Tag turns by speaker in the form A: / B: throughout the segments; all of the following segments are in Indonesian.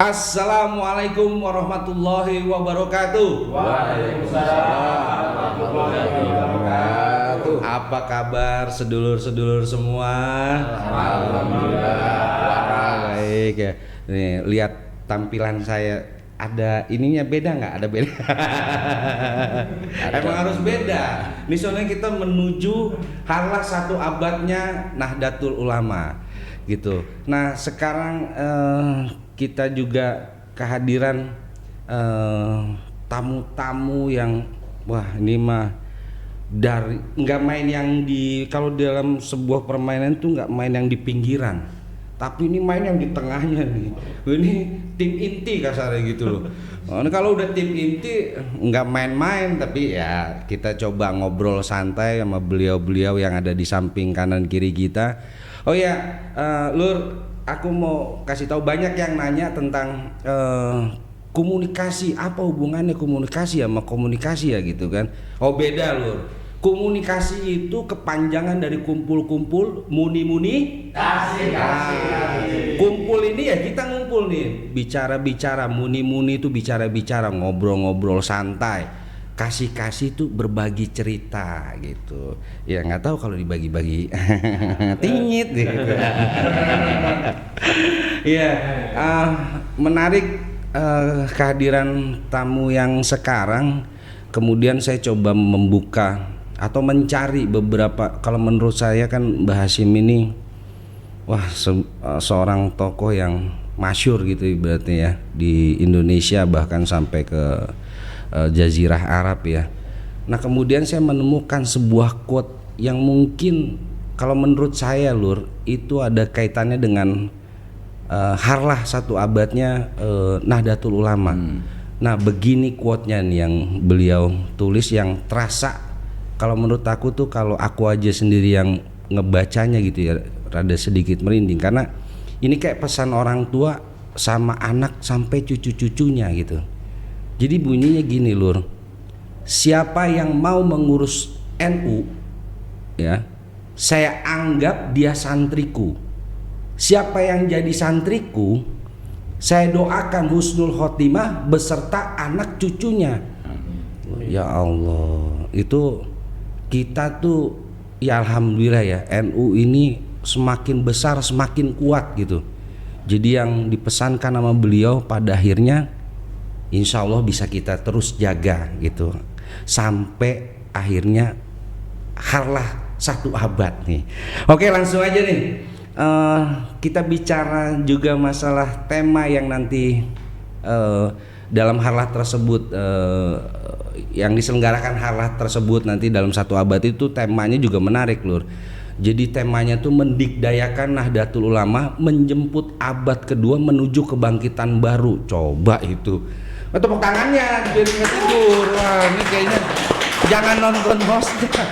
A: Assalamualaikum warahmatullahi wabarakatuh.
B: Waalaikumsalam warahmatullahi wabarakatuh.
A: Apa kabar sedulur-sedulur semua?
B: Alhamdulillah.
A: Baik ya. Nih, lihat tampilan saya, ada ininya beda nggak? Ada beda. Emang harus beda. Nih soalnya kita menuju harlah 1 abadnya Nahdlatul Ulama gitu. Nah sekarang kita juga kehadiran tamu-tamu yang wah ini mah dari nggak main yang di, kalau dalam sebuah permainan tuh nggak main yang di pinggiran, tapi ini main yang di tengahnya nih. Ini tim inti kasarnya gitu loh. Nah, kalau udah tim inti nggak main-main, tapi ya kita coba ngobrol santai sama beliau-beliau yang ada di samping kanan kiri kita. Oh ya, Lur, aku mau kasih tahu, banyak yang nanya tentang komunikasi, apa hubungannya komunikasi sama komunikasi ya gitu kan. Oh beda Lur. Komunikasi itu kepanjangan dari kumpul-kumpul, muni-muni,
B: Kasih.
A: kumpul ini ya kita ngumpul nih, bicara-bicara, muni-muni itu bicara-bicara, ngobrol-ngobrol santai. Kasih-kasih itu berbagi cerita gitu. Ya nggak tahu kalau dibagi-bagi tingit gitu. Ya, menarik kehadiran tamu yang sekarang. Kemudian saya coba membuka atau mencari beberapa, kalau menurut saya kan Mbah Hasyim ini wah seorang tokoh yang masyhur gitu berarti ya di Indonesia, bahkan sampai ke Jazirah Arab ya. Nah kemudian saya menemukan sebuah quote yang mungkin kalau menurut saya Lur itu ada kaitannya dengan harlah 1 abadnya Nahdlatul Ulama. Nah begini quote-nya nih yang beliau tulis, yang terasa kalau menurut aku tuh, kalau aku aja sendiri yang ngebacanya gitu ya rada sedikit merinding, karena ini kayak pesan orang tua sama anak sampai cucu-cucunya gitu. Jadi bunyinya gini Lur, siapa yang mau mengurus NU ya, saya anggap dia santriku. Siapa yang jadi santriku, saya doakan husnul khotimah beserta anak cucunya. Ya Allah, itu kita tuh ya alhamdulillah ya, NU ini semakin besar semakin kuat gitu. Jadi yang dipesankan sama beliau pada akhirnya insya Allah bisa kita terus jaga gitu sampai akhirnya harlah 1 abad nih. Oke langsung aja nih, kita bicara juga masalah tema yang nanti dalam harlah tersebut, yang diselenggarakan harlah tersebut nanti dalam 1 abad itu temanya juga menarik Lur. Jadi temanya tuh mendikdayakan Nahdlatul Ulama menjemput abad kedua menuju kebangkitan baru. Coba itu, tepuk tangannya biar nggak tidur. Wah ini kayaknya jangan nonton hostnya.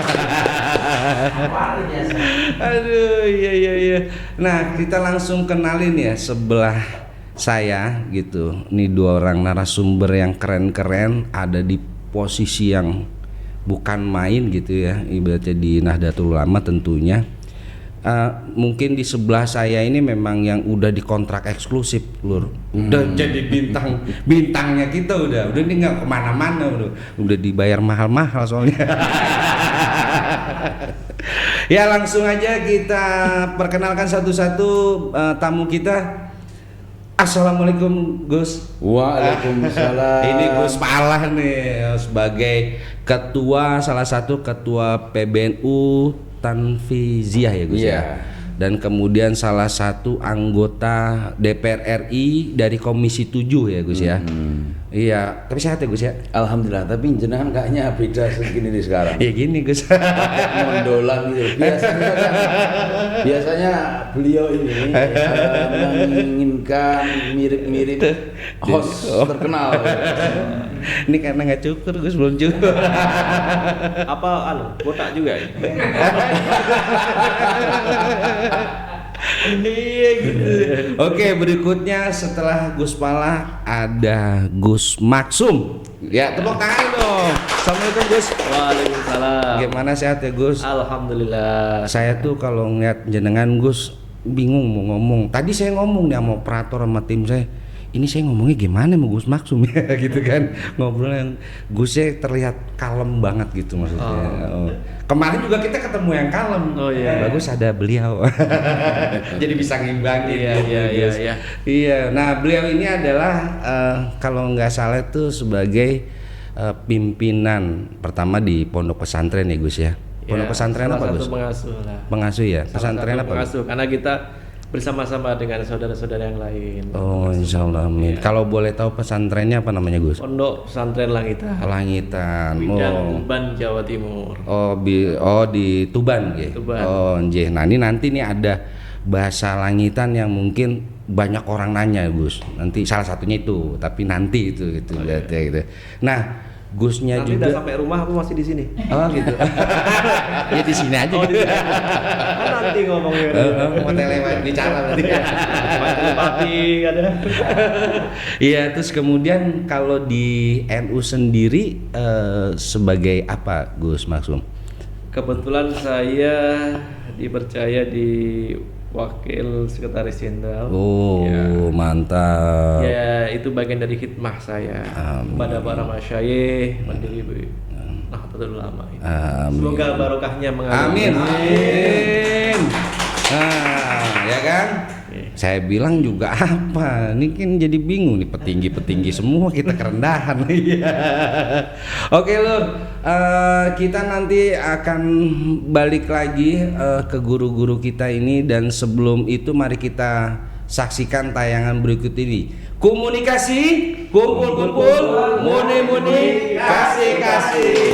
A: Aduh iya. Nah kita langsung kenalin ya sebelah saya gitu. Ini 2 orang narasumber yang keren-keren, ada di posisi yang bukan main gitu ya, ibaratnya di Nahdlatul Ulama tentunya. Mungkin di sebelah saya ini memang yang udah dikontrak eksklusif Lur, udah jadi bintangnya kita, udah ini nggak kemana-mana, udah dibayar mahal-mahal soalnya. Ya langsung aja kita perkenalkan satu-satu tamu kita. Assalamualaikum Gus.
B: Waalaikumsalam.
A: Ini Gus Palah nih sebagai ketua, salah satu ketua PBNU Tanfiziyah ya Gus ya. Dan kemudian salah satu anggota DPR RI dari Komisi 7 ya Gus ya. Iya, tapi sehat ya Gus ya?
B: Alhamdulillah, tapi jenengan kayaknya beda segini nih sekarang.
A: Ya gini Gus.
B: Pakai mondolan gitu. Biasanya beliau ini menginginkan mirip-mirip host terkenal.
A: Ini karena nggak cukur Gus, belum cukur.
C: Apa botak juga ya?
A: Iya gitu. Oke, berikutnya setelah Gus Palah ada Gus Maksum. Ya, tepuk tangan dong. Assalamualaikum Gus.
C: Waalaikumsalam.
A: Gimana, sehat ya Gus?
C: Alhamdulillah.
A: Saya tuh kalau ngeliat jenengan Gus bingung mau ngomong. Tadi saya ngomong nih sama operator sama tim saya. ini saya ngomongnya gimana sama Gus Maksum ya gitu kan, ngobrolnya Gusnya terlihat kalem banget gitu maksudnya. Kemarin juga kita ketemu yang kalem.
C: Oh, iya.
A: Bagus ada beliau. Jadi bisa ngimbangin.
C: Iya,
A: gitu,
C: iya,
A: Gus.
C: iya.
A: Iya, nah beliau ini adalah kalau nggak salah itu sebagai pimpinan pertama di pondok pesantren ya Gus ya. Pondok pesantren apa Gus?
C: Pengasuh lah.
A: Pengasuh ya.
C: Salah
A: Pesantren
C: satu
A: apa? Gus?
C: pengasuh, karena kita bersama-sama dengan saudara-saudara yang lain.
A: Oh, insyaallah amin. Kalau boleh tahu pesantrennya apa namanya Gus?
C: Pondok Pesantren Langitan.
A: Langitan.
C: Bidang
A: Oh.
C: Tuban, Jawa Timur.
A: Di Tuban gitu.
C: Tuban.
A: Oh, nggih. Nah, ini nanti nih ada bahasa Langitan yang mungkin banyak orang nanya, Gus. Nanti salah satunya itu, tapi nanti itu gitu berarti gitu. Nah, Gusnya
C: Nanti
A: juga
C: udah sampai rumah aku masih di sini.
A: Oh, gitu. Ya di sini aja.
C: Oh, di sini. Kan nanti ngomongnya.
A: Mau lewat bicara berarti.
C: Telepati ada.
A: Iya, terus kemudian kalau di NU sendiri sebagai apa Gus Maksum?
C: Kebetulan saya dipercaya di Wakil Sekretaris Jenderal.
A: Oh,
C: Ya.
A: mantap.
C: Ya, itu bagian dari khidmah saya
A: Amin.
C: kepada para masyayikh, pendiri Nahdlatul Ulama ini.
A: Amin.
C: Semoga barokahnya mengalir.
A: Amin. Amin. Nah, ya kan? Saya bilang juga apa? Ini kan jadi bingung nih, petinggi-petinggi semua kita kerendahan. Iya. Oke Lur, kita nanti akan balik lagi ke guru-guru kita ini, dan sebelum itu mari kita saksikan tayangan berikut ini. Komunikasi, kumpul-kumpul, muni-muni, kasih-kasih.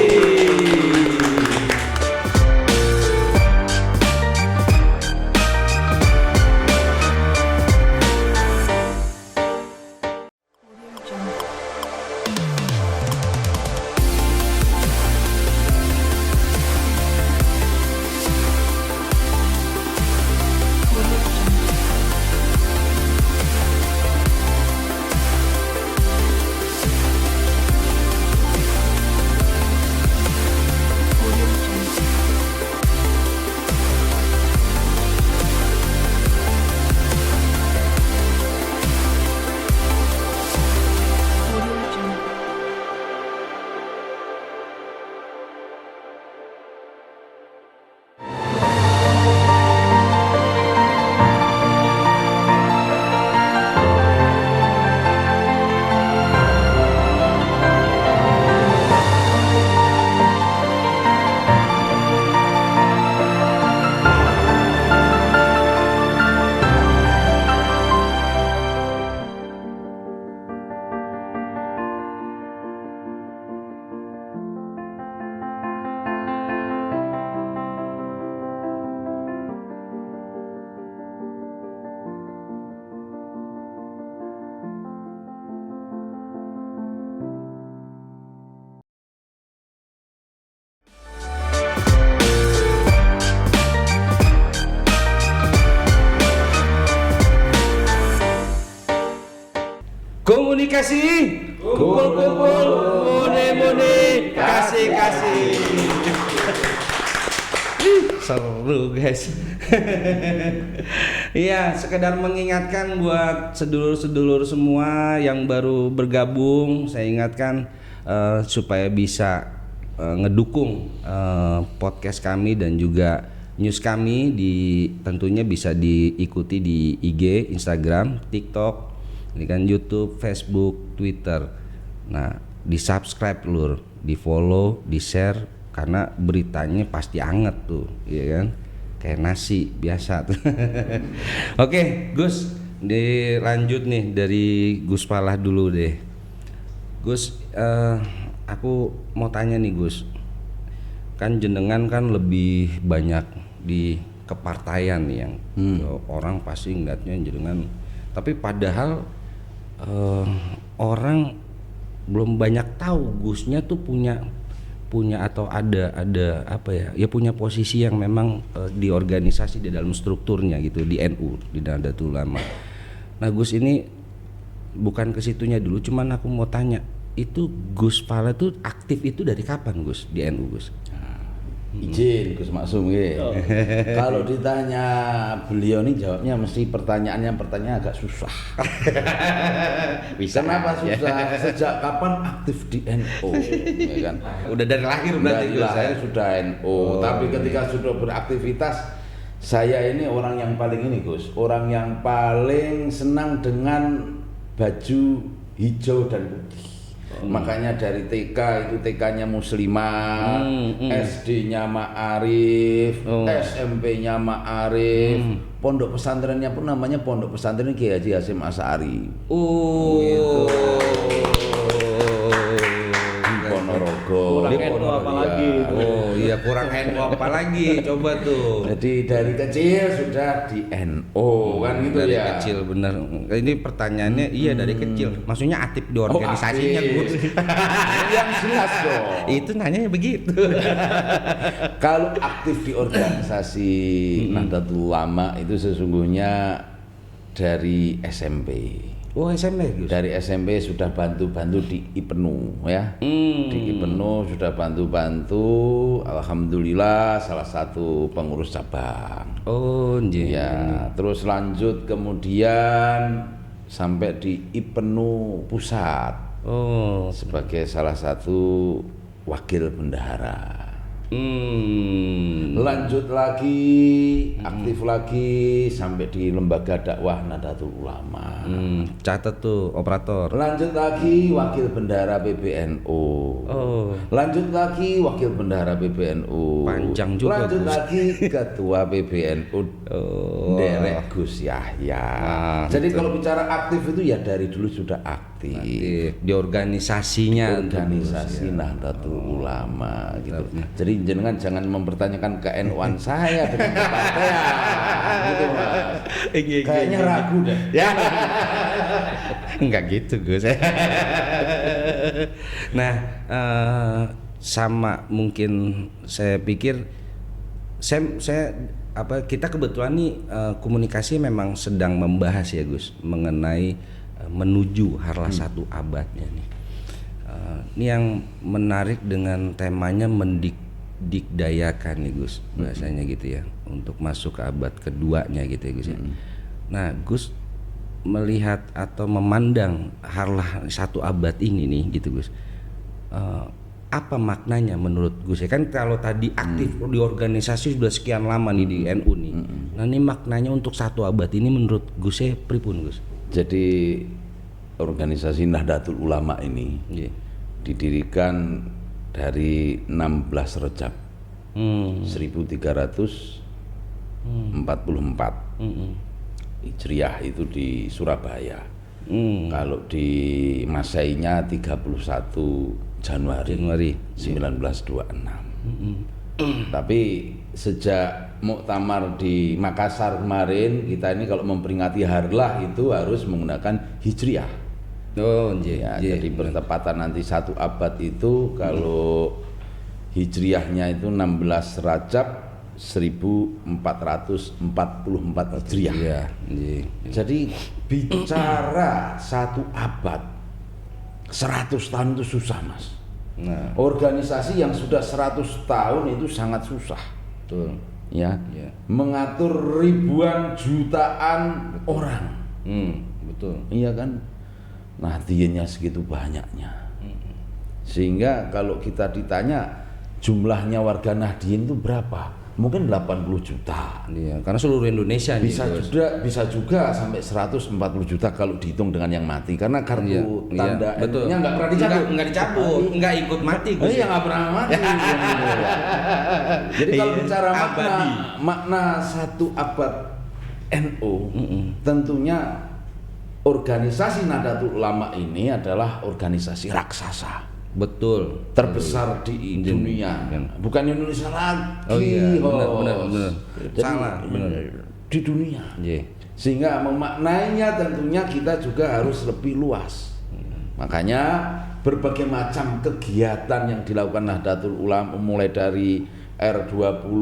A: Komunikasi, kumpul-kumpul, muni-muni, kasih-kasih. Seru guys. Iya, sekedar mengingatkan buat sedulur-sedulur semua yang baru bergabung, saya ingatkan supaya bisa ngedukung podcast kami dan juga news kami, tentunya bisa diikuti di IG, Instagram, TikTok, ini kan YouTube, Facebook, Twitter. Nah, di subscribe Lur, di follow, di share, karena beritanya pasti anget tuh, ya kan? Kayak nasi biasa tuh. Oke, Gus, dilanjut nih dari Gus Falah dulu deh. Gus, aku mau tanya nih Gus, kan jenengan kan lebih banyak di kepartaian nih yang orang pasti ngeliatnya jenengan, tapi padahal orang belum banyak tahu Gusnya tuh punya atau ada apa ya punya posisi yang memang di organisasi, di dalam strukturnya gitu, di NU, di Nahdlatul Ulama. Nah Gus ini bukan ke situnya dulu, cuman aku mau tanya, itu Gus Falah tuh aktif itu dari kapan Gus di NU Gus?
B: Izin Gus Maksum nggih. Kalau ditanya beliau nih jawabnya mesti pertanyaan agak susah.
A: Bisa
B: Kenapa susah? Sejak kapan aktif di NU? Ya kan?
A: Udah dari lahir berarti
B: Dari
A: Gus,
B: lahir
A: ya?
B: sudah NU, tapi ketika sudah beraktivitas saya ini orang yang paling ini Gus, orang yang paling senang dengan baju hijau dan putih. Makanya dari TK itu TK-nya Muslimat, SD-nya Ma'arif, SMP-nya Ma'arif, pondok pesantrennya pun namanya Pondok Pesantren Kiai Haji Hasyim Asy'ari.
A: Gitu.
B: Ponorogo.
C: Kurang NU apa lagi?
A: Oh iya, kurang NU apa lagi? Coba tuh.
B: Jadi dari kecil sudah di NU kan gitu
A: Dari
B: ya.
A: kecil bener. Ini pertanyaannya iya dari kecil. Maksudnya aktif di organisasinya
B: aktif.
A: Gus.
B: Yang jelas dong.
A: Itu nanyanya begitu.
B: Kalau aktif di organisasi Nahdlatul Ulama itu sesungguhnya dari SMP.
A: Oh SMP Gus.
B: Dari SMP sudah bantu-bantu di IPNU ya. Di IPNU sudah bantu-bantu, alhamdulillah salah satu pengurus cabang.
A: Oh nggih.
B: Ya, terus lanjut kemudian sampai di IPNU pusat
A: Oh.
B: sebagai salah satu wakil bendahara. Lanjut lagi, aktif lagi sampai di lembaga dakwah Nahdlatul Ulama.
A: Catat tuh operator.
B: Lanjut lagi wakil bendahara PBNU.
A: Oh.
B: Lanjut lagi wakil bendahara PBNU.
A: Panjang juga,
B: Lanjut
A: Gus.
B: lagi ketua PBNU.
A: Oh.
B: Derek Gus Yahya. Jadi kalau bicara aktif itu ya dari dulu sudah aktif.
A: Di organisasinya
B: Organisasi Nahdlatul Ulama gitu. Jadi jenengan jangan mempertanyakan ke-NU-an saya dengan kepartean gitu Mas. Kayaknya ragu deh.
A: Ya. Enggak gitu Gus. Nah, sama mungkin saya pikir saya apa kita kebetulan nih komunikasi memang sedang membahas ya Gus mengenai menuju Harlah 1 abadnya nih. Ini yang menarik dengan temanya mendikdayakan nih Gus bahasanya gitu ya untuk masuk ke abad keduanya gitu ya Gus ya. Nah Gus melihat atau memandang Harlah 1 abad ini nih gitu Gus, apa maknanya menurut Gus ya kan kalau tadi aktif di organisasi sudah sekian lama nih di NU nih. Nah ini maknanya untuk 1 abad ini menurut Gus ya pripun Gus?
B: Jadi organisasi Nahdlatul Ulama ini didirikan dari 16 Rejab 1344 Hijriah itu di Surabaya. Kalau di Masainya 31 Januari 1926. Tapi sejak muktamar di Makassar kemarin kita ini kalau memperingati Harlah itu harus menggunakan Hijriah.
A: Oh
B: Ya, jadi bertepatan nanti 1 abad itu kalau Hijriahnya itu 16 Rajab 1444 Hijriah.
A: Iya,
B: Jadi bicara 1 abad 100 tahun itu susah Mas.
A: Nah,
B: Organisasi yang sudah 100 tahun itu sangat susah.
A: betul.
B: Ya.
A: Iya.
B: Mengatur ribuan jutaan orang.
A: Betul.
B: Iya kan? Nahdliinnya segitu banyaknya. Sehingga kalau kita ditanya jumlahnya warga Nahdliin itu berapa? Mungkin 80 juta.
A: Iya, karena seluruh Indonesia nih. Gus.
B: Bisa juga sampai 140 juta kalau dihitung dengan yang mati karena kartu tanda
A: betul.
B: NU-nya nggak pernah dicabut.
A: Nggak dicabut, nggak ikut mati Gus.
B: Iya nggak pernah mati. Jadi kalau
A: Iya,
B: bicara
A: abadi.
B: makna 1 abad NU, tentunya organisasi Nahdlatul Ulama ini adalah organisasi raksasa
A: Betul.
B: terbesar di dunia, bukan Indonesia lagi.
A: Oh iya, benar.
B: Jadi,
A: Salah, benar.
B: di dunia.
A: Iya.
B: Sehingga memaknainya tentunya kita juga harus lebih luas. Makanya berbagai macam kegiatan yang dilakukan Nahdlatul Ulama mulai dari R20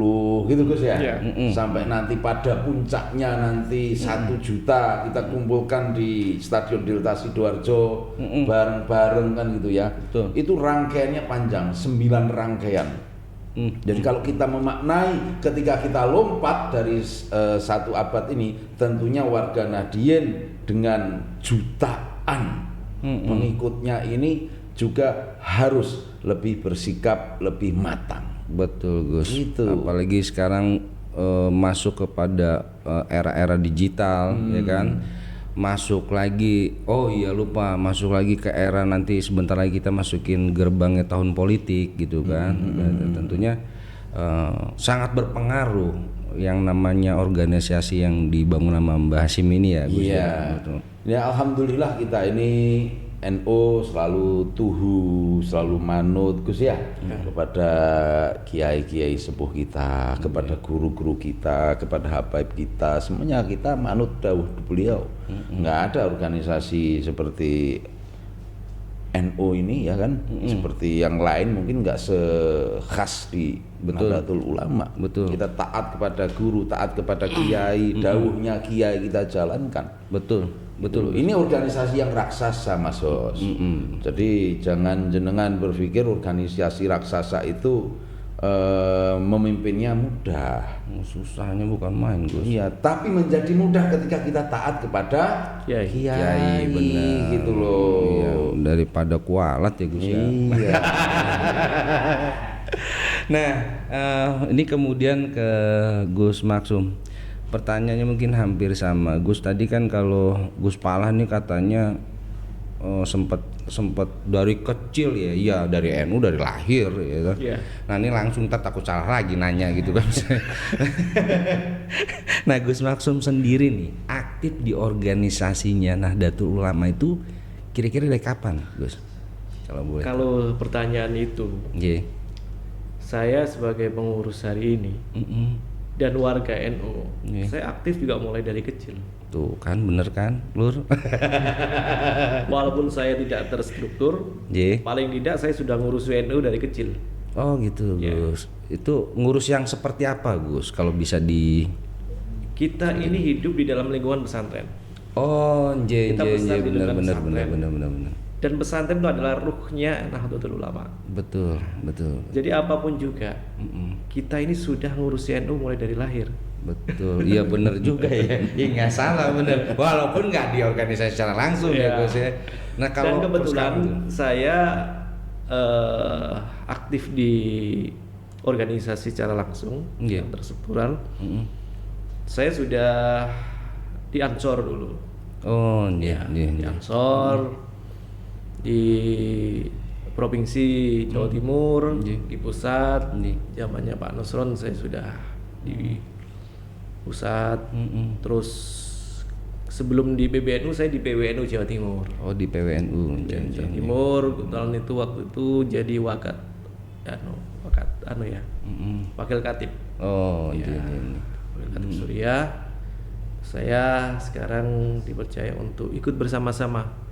B: gitu Gus ya.
C: Iya.
B: Sampai nanti pada puncaknya nanti 1 juta kita kumpulkan di Stadion Delta Sidoarjo bareng-bareng kan gitu ya.
A: Betul.
B: Itu rangkaiannya panjang, 9 rangkaian. Jadi kalau kita memaknai ketika kita lompat dari satu abad ini, tentunya warga Nahdien dengan jutaan pengikutnya ini juga harus lebih bersikap lebih matang.
A: Betul Gus.
B: Gitu.
A: Apalagi sekarang masuk kepada era-era digital, ya kan? Masuk lagi, oh iya lupa, masuk lagi ke era nanti sebentar lagi kita masukin gerbangnya tahun politik gitu kan. Dan tentunya sangat berpengaruh yang namanya organisasi yang dibangun sama Mbah Hasyim ini ya Gus.
B: Iya.
A: Betul.
B: Ya alhamdulillah kita ini NU selalu tuhu, selalu manut Gus ya, kepada kiai-kiai sepuh kita, kepada guru-guru kita, kepada habaib kita, semuanya kita manut dawuh beliau. Nggak ada organisasi seperti NU ini ya kan, seperti yang lain mungkin nggak sekhas di Nahdlatul Ulama.
A: Betul.
B: Kita taat kepada guru, taat kepada kiai, dawuhnya kiai kita jalankan.
A: Betul.
B: Ini organisasi yang raksasa Mas Hos. Jadi jangan jenengan berpikir organisasi raksasa itu memimpinnya mudah.
A: Susahnya bukan main Gus.
B: Iya, tapi menjadi mudah ketika kita taat kepada kiai,
A: benar.
B: gitu loh.
A: Iya, daripada kualat ya Gus ya.
B: Iya.
A: Nah, ini kemudian ke Gus Maksum. Pertanyaannya mungkin hampir sama. Gus tadi kan kalau Gus Pala nih katanya sempat dari kecil ya, iya dari NU dari lahir ya.
C: Iya.
A: Nah ini langsung takut salah lagi nanya gitu kan. Nah Gus Maksum sendiri nih aktif di organisasinya Nahdlatul Ulama itu kira-kira dari kapan Gus? Kalau boleh.
C: Kalau pertanyaan itu,
A: Iya.
C: saya sebagai pengurus hari ini dan warga NU,
A: Iya.
C: saya aktif juga mulai dari kecil.
A: Tuh kan bener kan Lur?
C: Walaupun saya tidak terstruktur,
A: Iya.
C: paling tidak saya sudah ngurus NU dari kecil.
A: Oh gitu
C: Iya.
A: Gus. Itu ngurus yang seperti apa Gus? Kalau bisa di
C: Kita ini hidup di dalam lingkungan pesantren.
A: Oh,
C: Kita besar di
A: benar
C: dalam
A: benar
C: pesantren.
A: benar.
C: Dan pesantren itu adalah ruhnya Nahdlatul Ulama.
A: Betul.
C: Jadi apapun juga, kita ini sudah ngurus NU mulai dari lahir.
A: Betul. Iya benar juga ya. Iya nggak salah benar. Walaupun nggak di organisasi secara langsung ya
C: Iya.
A: Gus ya. Nah
C: Dan
A: kalau
C: kebetulan saya aktif di organisasi secara langsung,
A: Iya.
C: yang terstruktural. Saya sudah di Ansor dulu.
A: Oh iya.
C: Di Ansor, di provinsi Jawa Timur, di pusat. Zamannya Pak Nusron saya sudah di pusat. Terus sebelum di PBNU saya di PWNU Jawa Timur.
A: Oh di PWNU.
C: Jawa Timur tahun itu waktu itu jadi wakil katib.
A: Oh
C: Ya,
A: iya.
C: wakil katib Suriah. Saya sekarang dipercaya untuk ikut bersama-sama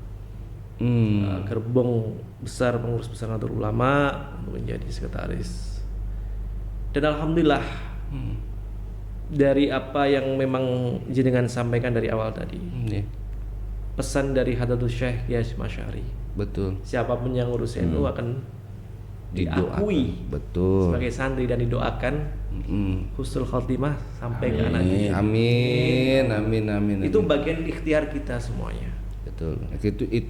C: gerbong besar pengurus besar Nahdlatul Ulama untuk menjadi sekretaris. Dan alhamdulillah dari apa yang memang jenengan sampaikan dari awal tadi,
A: Iya.
C: pesan dari Hadratus Syekh Kiai Hasyim Asy'ari,
A: Betul.
C: siapapun yang ngurus NU akan
A: Didoakan.
C: diakui
A: Betul.
C: sebagai santri dan didoakan husnul khotimah sampai ke anak cucu.
A: Amin.
C: Itu bagian ikhtiar kita semuanya.
A: Betul. Itu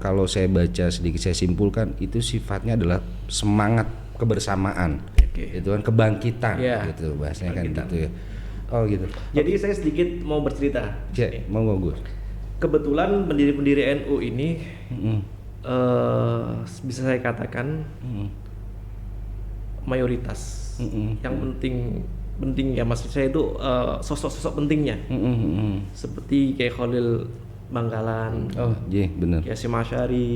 A: kalau saya baca sedikit saya simpulkan itu sifatnya adalah semangat kebersamaan.
C: Oke.
A: Itu kan kebangkitan
C: Ya,
A: gitu bahasanya kan
C: kebangkitan.
A: gitu ya. Oh gitu.
C: Jadi saya sedikit mau bercerita.
A: Ya, mau Gus.
C: Kebetulan pendiri-pendiri NU ini bisa saya katakan mayoritas. Yang penting ya maksud saya itu sosok-sosok pentingnya. Seperti Kiai Khalil Bangkalan,
A: Oh iya benar.
C: Kiai Hasyim Asy'ari,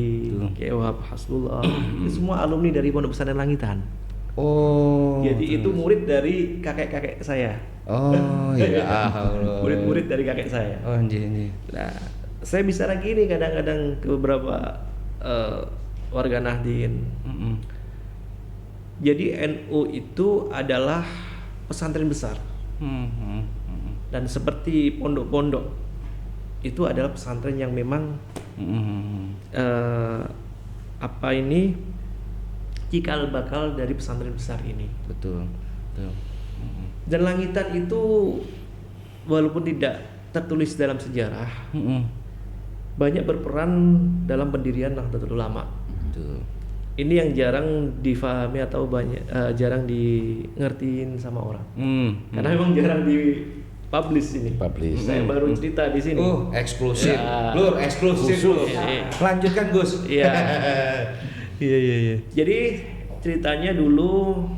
C: Kiai Wahab Hasbullah, itu semua alumni dari Pondok Pesantren Langitan.
A: Oh.
C: Jadi itu murid dari kakek-kakek saya.
A: Oh iya. Allah.
C: Murid-murid dari kakek saya.
A: Oh iya.
C: Nah, saya bisa lagi nih kadang-kadang ke beberapa warga Nahdien. Jadi NU itu adalah pesantren besar. Dan seperti pondok-pondok itu adalah pesantren yang memang cikal bakal dari pesantren besar ini.
A: Betul.
C: Dan Langitan itu walaupun tidak tertulis dalam sejarah, banyak berperan dalam pendirian Nahdlatul Ulama.
A: Betul.
C: Ini yang jarang difahami atau jarang di-ngertiin sama orang. Karena memang jarang di-publish ini. Saya baru cerita di sini.
A: Eksklusif.
C: Ya.
A: Lur, eksklusif. Lanjutkan, Gus.
C: Iya. Iya. Jadi ceritanya dulu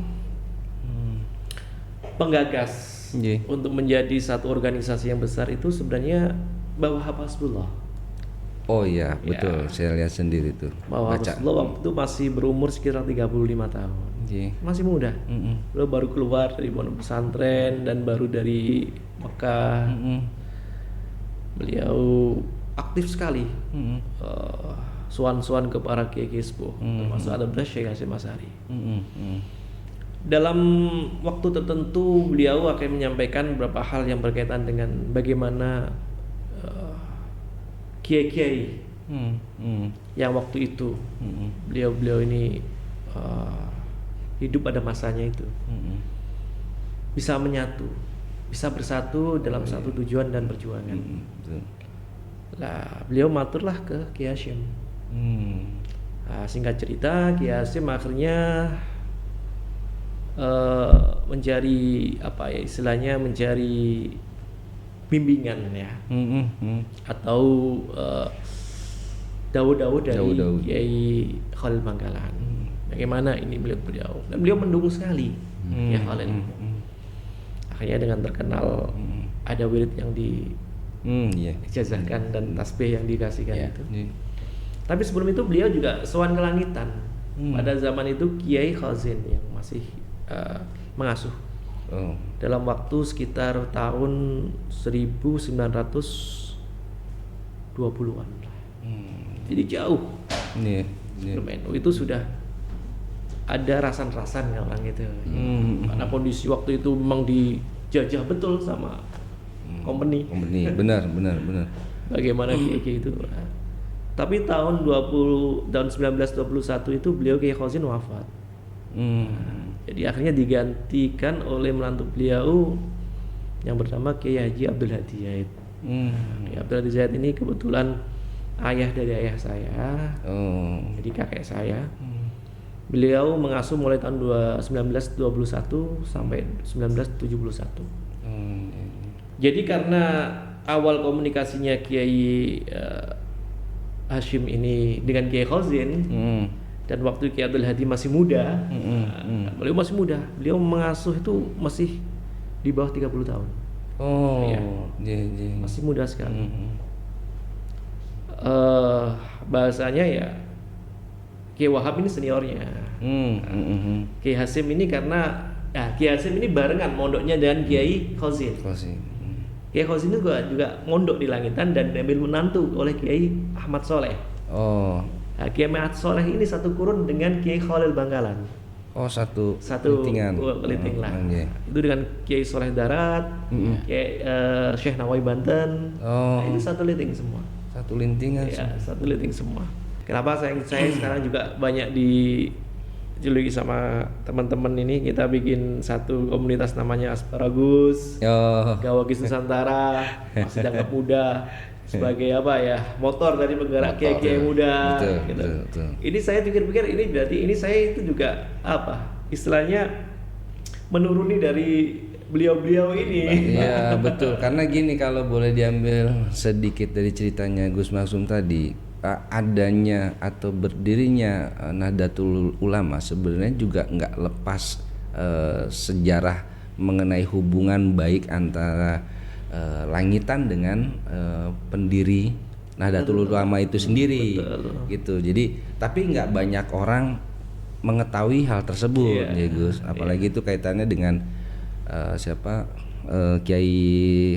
C: penggagas untuk menjadi satu organisasi yang besar itu sebenarnya Mbah Wahab Hasbullah.
A: Oh iya, betul. Saya lihat sendiri tuh.
C: Mbah Wahab Hasbullah waktu itu masih berumur sekitar 35 tahun. Masih muda. Beliau baru keluar dari pondok pesantren dan baru dari Mekah. Beliau aktif sekali. Suan-suan ke para kiai sepuh, termasuk ada Syekh Hasyim Asy'ari. Dalam waktu tertentu beliau akan menyampaikan beberapa hal yang berkaitan dengan bagaimana kiai-kiai yang waktu itu beliau ini hidup pada masanya itu bisa menyatu, bisa bersatu dalam satu tujuan dan perjuangan. Lah beliau maturlah ke Kiai Hasyim. Singkat cerita, Kiai Hasyim akhirnya mencari istilahnya mencari bimbingan ya, atau dawu-dawu dari Kiai Khalil Bangkalan. Bagaimana ini beliau dan beliau mendukung sekali Kiai Khalil. Akhirnya dengan terkenal ada wirid yang dijazahkan dan tasbih yang dikasihkan itu. Tapi sebelum itu beliau juga sowan ke Langitan. Pada zaman itu Kiai Khazin yang masih mengasuh dalam waktu sekitar tahun 1920-an. Jadi jauh. Sebelum NU itu sudah ada rasan-rasan ya orang itu. Karena kondisi waktu itu memang dijajah betul sama company.
A: Benar.
C: Bagaimana Kiai itu. Tapi tahun 1921 itu beliau Kiai Khazin wafat. Jadi akhirnya digantikan oleh menantu beliau yang bernama Kiai Haji Abdul Hadi Zaid. Kiai Abdul Hadi Zaid ini kebetulan ayah dari ayah saya, jadi kakek saya. Beliau mengasuh mulai tahun 1921 sampai 1971. Jadi karena awal komunikasinya Kiai Hasyim ini dengan Kiai Khazin, dan waktu Kiai Abdul Hadi masih muda, beliau masih muda, beliau mengasuh itu masih di bawah 30 tahun. Masih muda sekali. Bahasanya ya Kiai Wahab ini seniornya. Kiai Hasyim ini karena Kiai Hasyim ini barengan mondoknya dengan Kiai Khazin. Kiai Khazin itu juga mondok di Langitan dan diambil menantu oleh Kiai Ahmad Soleh. Kiai Ahmad Soleh ini satu kurun dengan Kiai Khalil Bangkalan. Satu keliting lah. Itu dengan Kiai Soleh Darat, Kiai Syekh Nawawi Banten. Itu satu linting semua.
A: Satu lintingan.
C: Ya, satu linting semua. Kenapa saya sekarang juga banyak dijuluki sama teman-teman ini, kita bikin satu komunitas namanya Asparagus, Gawagis Nusantara, masih dianggap muda sebagai motor dari penggerak kiai-kiai muda. Betul. Ini saya pikir-pikir ini berarti ini saya itu juga istilahnya menuruni dari beliau-beliau ini.
A: Iya betul, karena gini, kalau boleh diambil sedikit dari ceritanya Gus Maksum tadi, adanya atau berdirinya Nahdlatul Ulama sebenarnya juga nggak lepas sejarah mengenai hubungan baik antara Langitan dengan pendiri Nahdlatul Ulama itu sendiri. Gitu. Jadi tapi nggak banyak orang mengetahui hal tersebut, ya Gus. Apalagi itu kaitannya dengan Kiai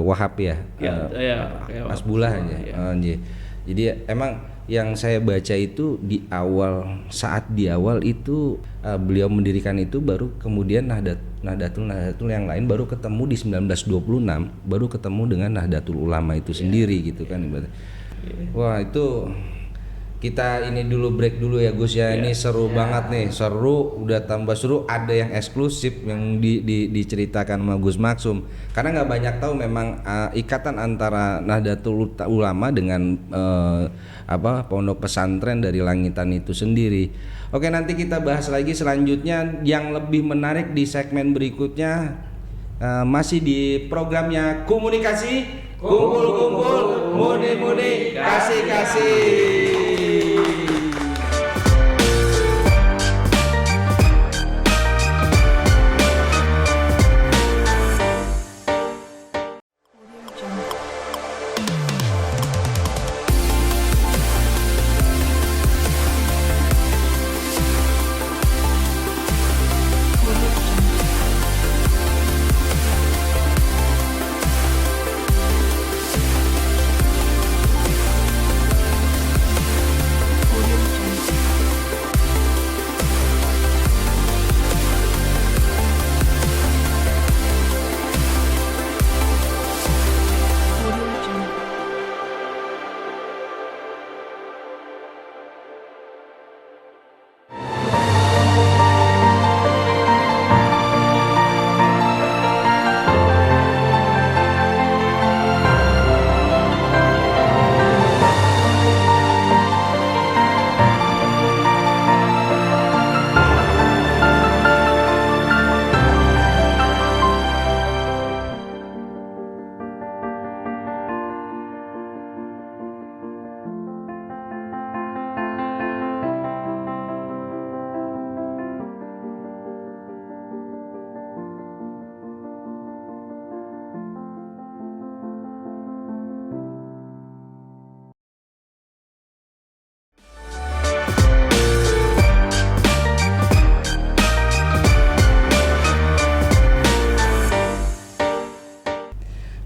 A: Wahab Hasbullah aja. Jadi emang yang saya baca itu saat di awal itu beliau mendirikan itu, baru kemudian Nahdlatul yang lain baru ketemu di 1926, baru ketemu dengan Nahdlatul Ulama itu sendiri gitu kan ibaratnya. Wah itu kita ini dulu break dulu ya Gus ya. Ini seru banget nih, seru, udah tambah seru. Ada yang eksklusif yang diceritakan sama Gus Maksum. Karena nggak banyak tahu memang ikatan antara Nahdlatul Ulama dengan pondok pesantren dari Langitan itu sendiri. Oke, nanti kita bahas lagi selanjutnya yang lebih menarik di segmen berikutnya. Masih di programnya Komunikasi, kumpul-kumpul, mudi-mudi, kasih-kasih.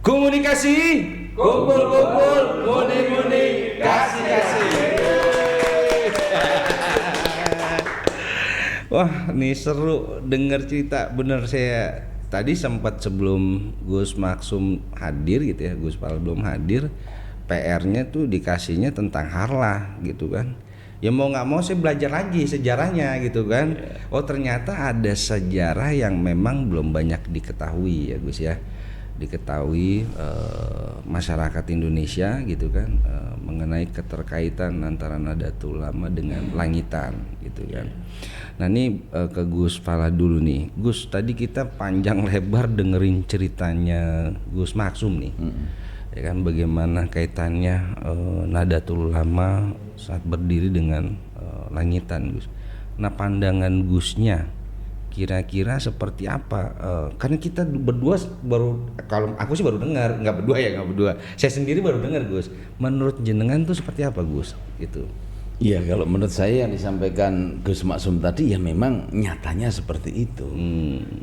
A: Komunikasi, kumpul-kumpul, mudi-mudi, kasih-kasih. Wah, nih seru denger cerita. Bener, saya tadi sempat sebelum Gus Maksum hadir gitu ya, Gus Pala belum hadir, PR-nya tuh dikasihnya tentang Harlah gitu kan. Ya mau nggak mau saya belajar lagi sejarahnya gitu kan. Oh ternyata ada sejarah yang memang belum banyak diketahui ya Gus ya. Diketahui masyarakat Indonesia gitu kan, mengenai keterkaitan antara Nahdlatul Ulama dengan Langitan gitu kan. Nah ini ke Gus Pala dulu nih. Gus, tadi kita panjang lebar dengerin ceritanya Gus Maksum nih. Ya kan, bagaimana kaitannya Nahdlatul Ulama saat berdiri dengan Langitan Gus. Nah pandangan Gusnya kira-kira seperti apa? Karena kita berdua baru, kalau aku sih baru dengar, nggak berdua. Saya sendiri baru dengar Gus. Menurut jenengan tuh seperti apa Gus? Gitu.
B: Iya, kalau menurut saya yang disampaikan Gus Maksum tadi ya memang nyatanya seperti itu.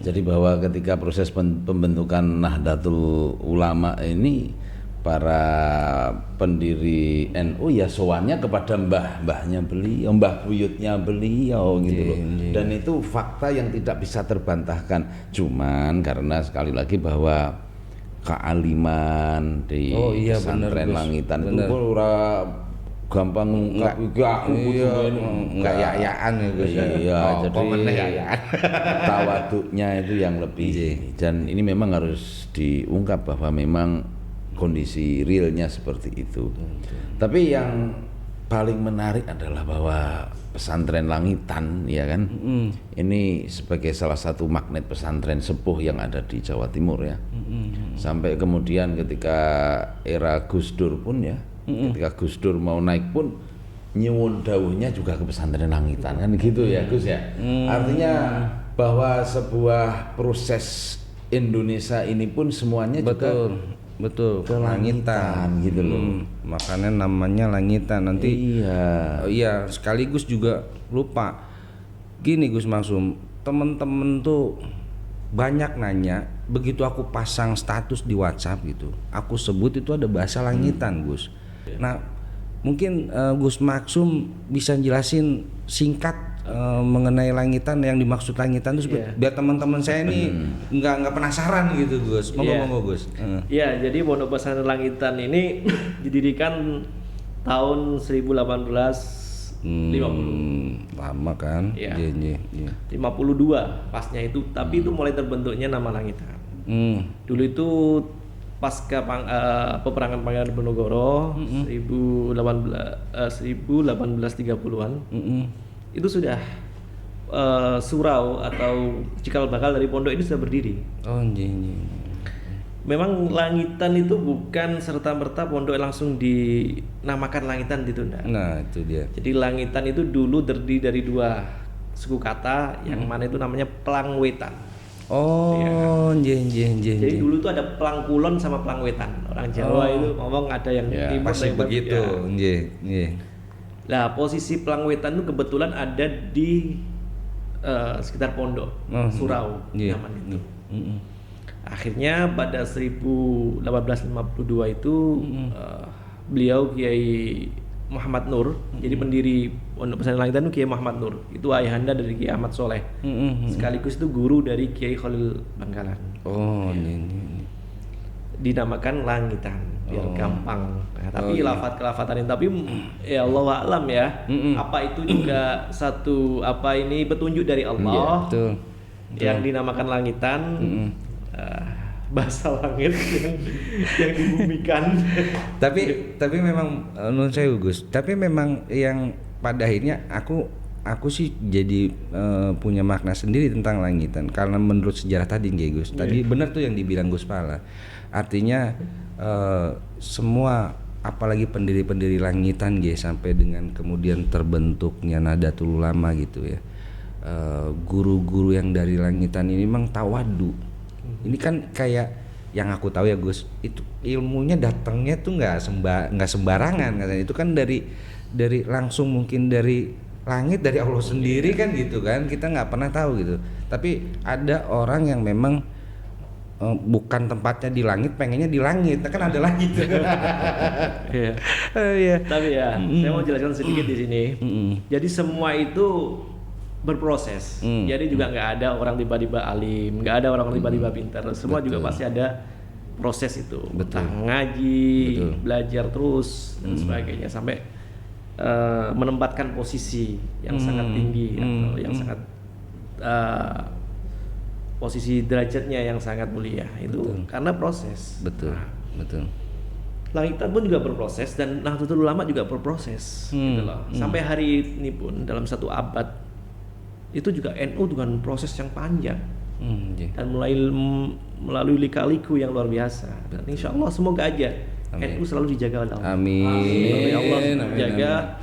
B: Jadi bahwa ketika proses pembentukan Nahdlatul Ulama ini, para pendiri NU ya sowannya kepada mbah-mbahnya beliau, mbah buyutnya beliau gitu loh. Dan itu fakta yang tidak bisa terbantahkan. Cuman karena sekali lagi bahwa kealiman di pesantren Langitan itu ora gampang ngungkap
A: enggak yayaan ya Gus.
B: Iya, jadi tawaduknya itu yang lebih. Dan ini memang harus diungkap bahwa memang kondisi realnya seperti itu. Tapi yang paling menarik adalah bahwa pesantren Langitan ya kan, ini sebagai salah satu magnet pesantren sepuh yang ada di Jawa Timur ya. Sampai kemudian ketika era Gus Dur pun ya, ketika Gus Dur mau naik pun nyuwun dawuhnya juga ke pesantren Langitan kan gitu ya Gus ya. Artinya bahwa sebuah proses Indonesia ini pun semuanya
A: Betul,
B: ke Langitan gitu loh.
A: Makanya namanya Langitan nanti. Iya, sekaligus juga lupa. Gini Gus Maksum, temen-temen tuh banyak nanya, begitu aku pasang status di WhatsApp gitu, aku sebut itu ada bahasa Langitan Gus. Nah, mungkin Gus Maksum bisa jelasin singkat mengenai Langitan, yang dimaksud Langitan itu biar teman-teman saya ini nggak penasaran gitu Gus. Monggo Gus.
C: Iya, jadi Pondok Pesantren Langitan ini didirikan tahun 1850.
A: Lama kan?
C: Iya.
A: Iya.
C: 52 pasnya itu, tapi itu mulai terbentuknya nama Langitan. Dulu itu pasca peperangan Pangeran Diponegoro 1830-an. Itu sudah surau atau cikal bakal dari pondok ini sudah berdiri.
A: Oh, iya.
C: Memang Langitan itu bukan serta-merta pondok langsung dinamakan Langitan gitu, enggak.
A: Nah, itu dia.
C: Jadi Langitan itu dulu terdiri dari dua suku kata yang mana itu namanya Pelangwetan.
A: Oh, iya.
C: Jadi dulu itu ada Pelang Kulon sama Pelang Wetan. Orang Jawa itu ngomong ada yang timur
A: Pasti
C: ada yang
A: begitu.
C: barat.
A: Iya.
C: Nah, posisi Pelang Wetan itu kebetulan ada di sekitar pondok, surau namanya itu. Akhirnya pada 1852 itu beliau Kiai Muhammad Nur, jadi pendiri Pondok Pesantren Langitan itu Kiai Muhammad Nur. Itu ayahanda dari Kiai Ahmad Soleh. Sekaligus itu guru dari Kiai Khalil Bangkalan.
A: Oh, ini.
C: Dinamakan Langitan biar gampang. Nah, tapi lafaz-kelafatan ini, tapi ya Allah a'lam ya. Apa itu juga satu petunjuk dari Allah.
A: Betul.
C: Yang dinamakan Langitan. Bahasa langit yang dibumikan.
A: tapi memang menurut saya Gus, tapi memang yang pada akhirnya aku sih jadi punya makna sendiri tentang Langitan karena menurut sejarah tadi Gus. Tadi benar tuh yang dibilang Gus Pala. Artinya semua apalagi pendiri-pendiri Langitan sampai dengan kemudian terbentuknya Nahdlatul Ulama gitu ya. Guru-guru yang dari Langitan ini memang tawadu. Ini kan kayak yang aku tahu ya Gus, itu ilmunya datangnya tuh nggak sembarangan katanya. Itu kan dari langsung mungkin dari langit, dari Allah sendiri kan gitu kan. Kita nggak pernah tahu gitu. Tapi ada orang yang memang bukan tempatnya di langit, pengennya di langit. Kan ada lagi tuh.
C: Iya. Tapi ya, saya mau jelaskan sedikit di sini. Jadi semua itu berproses. Jadi juga nggak ada orang tiba-tiba alim, nggak ada orang tiba-tiba pintar. Semua juga pasti ada proses itu. Ngaji, belajar terus dan sebagainya sampai menempatkan posisi yang sangat tinggi atau yang sangat posisi derajatnya yang sangat mulia itu karena proses.
A: Betul.
C: Langitan pun juga berproses dan Nahdlatul Ulama juga berproses gitu loh. Sampai hari ini pun dalam satu abad itu juga NU dengan proses yang panjang dan melalui lika-liku yang luar biasa. Dan insya Allah semoga aja NU selalu dijaga oleh Allah.
A: Amin.
C: Allah menjaga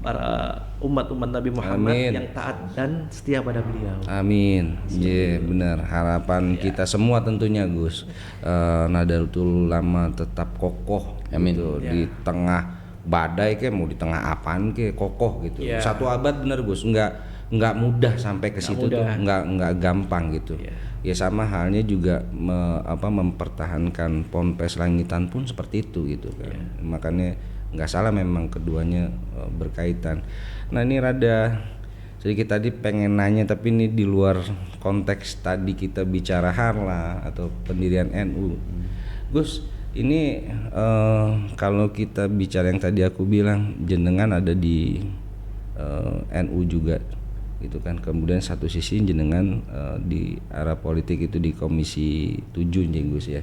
C: para umat-umat Nabi Muhammad yang taat dan setia pada beliau.
A: Amin. Iya, benar. Harapan kita semua tentunya Gus. Nahdlatul Ulama tetap kokoh gitu di tengah badai mau di tengah apaan kokoh gitu. Satu abad benar Gus. Enggak mudah sampai ke situ tuh, enggak gampang gitu. Ya sama halnya juga mempertahankan Ponpes Langitan pun seperti itu gitu kan. Makanya nggak salah memang keduanya berkaitan. Nah, ini rada sedikit tadi pengen nanya tapi ini di luar konteks tadi kita bicara Harla atau pendirian NU. Gus, ini kalau kita bicara yang tadi aku bilang jenengan ada di NU juga gitu kan, kemudian satu sisi jenengan di arah politik itu di Komisi 7 Gus ya.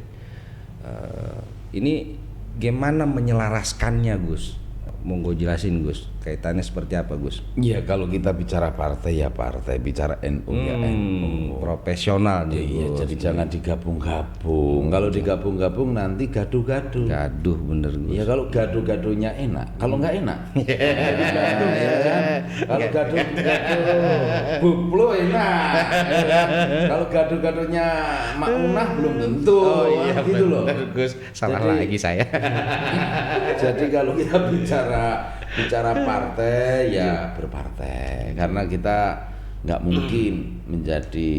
A: Ini gimana menyelaraskannya Gus? Monggo jelasin Gus, kaitannya seperti apa Gus?
B: Iya, kalau kita bicara partai ya partai, bicara NU ya NU.
A: Profesional nih
B: Iya,
A: Gus.
B: jadi jangan digabung-gabung. Kalau digabung-gabung nanti gaduh-gaduh.
A: Gaduh bener Gus.
B: Iya, kalau gaduh-gaduhnya enak, kalau nggak enak. Gaduh ya kan? Kalau gaduh-gaduh bublo enak. Ya kan? Kalau gaduh-gaduhnya maunah belum tentu. Gitu loh.
A: Gus, salah
B: Jadi-
A: lagi saya.
B: Jadi kalau kita bicara partai ya berpartai, karena kita nggak mungkin menjadi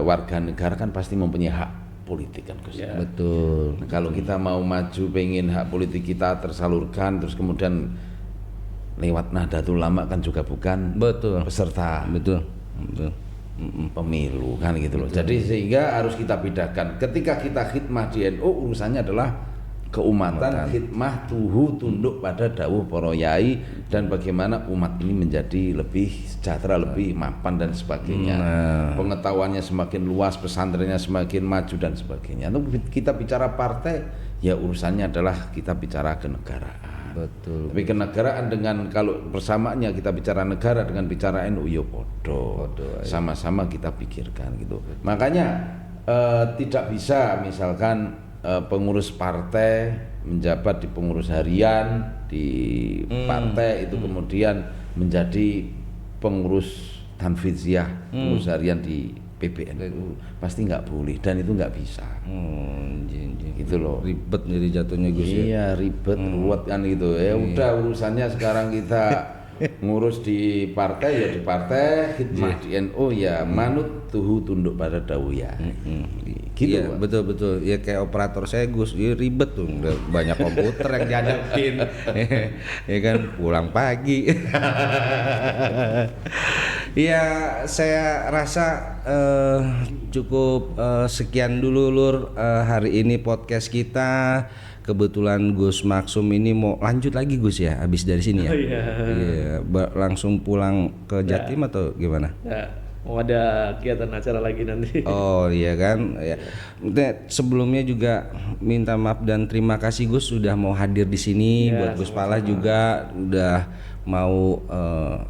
B: warga negara kan pasti mempunyai hak politik kan Gus.
A: Betul.
B: Nah, kalau kita mau maju pengen hak politik kita tersalurkan terus kemudian lewat Nahdlatul Ulama kan juga bukan
A: Betul.
B: peserta
A: Betul.
B: pemilu kan gitu loh. Jadi sehingga harus kita bedakan ketika kita khidmah di NU urusannya adalah keumatan, khidmah, tuhu, tunduk pada dawuh para yai, dan bagaimana umat ini menjadi lebih sejahtera, lebih mapan dan sebagainya. Pengetahuannya semakin luas, pesantrennya semakin maju dan sebagainya. Itu kita bicara partai, ya urusannya adalah kita bicara kenegaraan.
A: Betul.
B: Tapi kenegaraan dengan, kalau persamaannya kita bicara negara dengan bicara NU ya podo, sama-sama kita pikirkan gitu. Makanya tidak bisa misalkan pengurus partai menjabat di pengurus harian di partai itu kemudian menjadi pengurus tanfidziyah, pengurus harian di PBNU, pasti nggak boleh dan itu nggak bisa. Gitu loh.
A: Ribet jadi jatuhnya Gus ya.
B: Iya, ribet, ruwet kan gitu. Ya udah, urusannya sekarang kita ngurus di partai ya di partai, khidmah di NU ya manut tuhu tunduk pada dawuh ya. Gitu.
A: Iya, betul. Ya kayak operator saya Gus, ya ribet tuh, udah banyak komputer yang dihadapin. Ya kan, pulang pagi. Iya, saya rasa cukup sekian dulu Lur hari ini podcast kita. Kebetulan Gus Maksum ini mau lanjut lagi Gus ya, habis dari sini ya. Iya, langsung pulang ke Jatim atau gimana?
C: Ya, mau ada kegiatan acara lagi nanti.
A: Oh iya kan, ya. Sebelumnya juga minta maaf dan terima kasih Gus sudah mau hadir di sini. Buat Gus Pala juga udah mau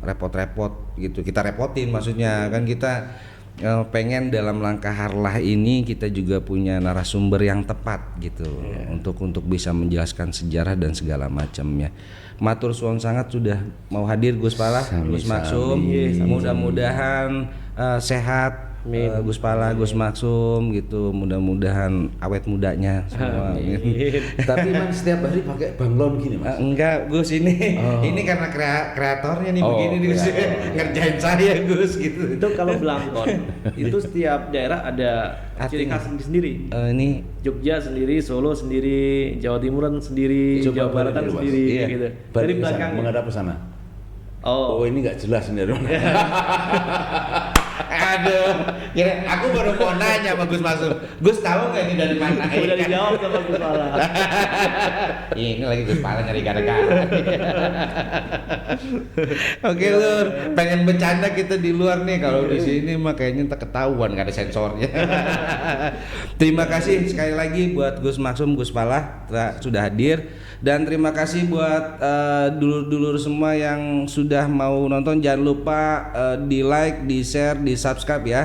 A: repot-repot gitu. Kita repotin maksudnya kan, kita pengen dalam langkah harlah ini kita juga punya narasumber yang tepat gitu untuk bisa menjelaskan sejarah dan segala macamnya. Matur suwun sangat sudah mau hadir Gus Pala, Gus Maksum. Mudah-mudahan sehat Gus Pala, Gus Maksum gitu. Mudah-mudahan awet mudanya semua.
B: Tapi Mas setiap hari pakai banglon gini Mas?
A: Enggak Gus, ini karena kreatornya nih begini nih Gus. Ngerjain saya Gus gitu.
C: Itu kalau belangkon itu setiap daerah ada ciri khas sendiri.
A: Ini
C: Jogja sendiri, Solo sendiri, Jawa Timuran sendiri, Jawa Baratan sendiri gitu. Dari belakang
B: menghadap ke sana.
C: Oh,
B: ini nggak jelas ini.
A: Aduh, ya aku baru mau nanya sama Gus Maksum. Gus tahu nggak ini dari mana?
C: udah dijawab sama Gus Pala.
A: Ini lagi Gus Pala nyari gara-gara. Oke Lur, pengen bercanda kita di luar nih, kalau di sini mah kayaknya tak ketahuan, nggak ada sensornya. Terima kasih sekali lagi buat Gus Maksum, Gus Pala sudah hadir, dan terima kasih buat dulur-dulur semua yang sudah mau nonton. Jangan lupa di like, di share, di subscribe ya.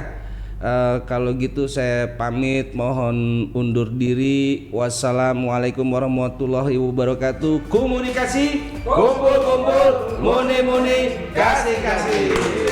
A: Kalau gitu saya pamit, mohon undur diri. Wassalamualaikum warahmatullahi wabarakatuh. Komunikasi, kumpul-kumpul, muni-muni, kasih-kasih.